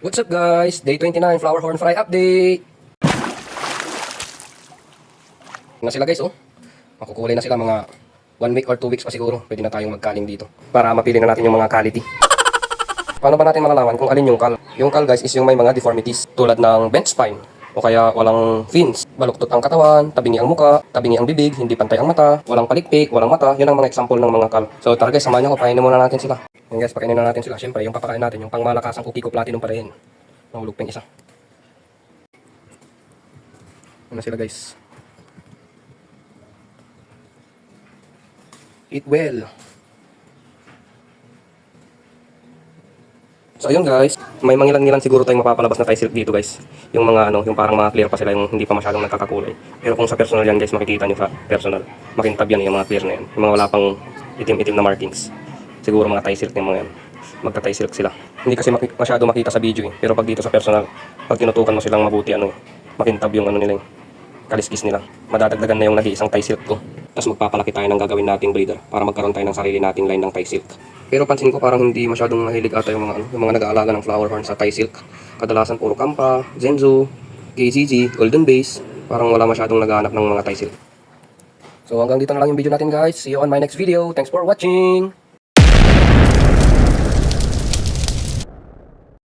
What's up guys? Day 29 flower horn fry update! Na sila guys oh. Makukulay na sila mga 1 week or 2 weeks pa siguro. Pwede na tayong magkaling dito. Para mapili na natin yung mga quality. Paano ba natin malalaman kung alin yung kal? Yung kal guys is yung may mga deformities. Tulad ng bent spine. O kaya walang fins. Baluktot ang katawan, tabingi ang muka, tabingi ang bibig, hindi pantay ang mata, walang palikpik, walang mata. Yun ang mga example ng mga kal. So tara guys, samahan nyo ko. Painin muna natin sila. Yan guys, pakainin na natin sila. Siyempre, yung papakain natin, yung pangmalakasang Cookie ko Platinum pa rin. Nahulog pa yung isa. Ano sila guys? Eat well. So ayun guys, may mangilan-ngilan siguro tayong mapapalabas na tie silk dito guys. Yung mga yung parang mga clear pa sila, yung hindi pa masyadong nagkakakulay. Pero kung sa personal yan guys, makikita nyo sa personal. Makintab yan yung mga clear na yan. Yung mga wala pang itim-itim na markings. Siguro mga tie silk yung mga yan. Magta-tie silk sila. Hindi kasi masyado makita sa video eh. Pero pag dito sa personal, pag tinutukan mo silang mabuti makintab yung nila yung kaliskis nila. Madadagdagan na yung nag-iisang tie silk ko. Tapos magpapalaki tayo ng gagawin nating breeder para magkaroon tayo ng sarili nating line ng tie silk. Pero pansin ko parang hindi masyadong mahilig ata yung mga nag-aalaga ng flower horn sa tie silk. Kadalasan puro Kampa, Zenzo, KZZ, Golden Base. Parang wala masyadong naghahanap ng mga tie silk. So hanggang dito na lang yung video natin guys. See you on my next video. Thanks for watching!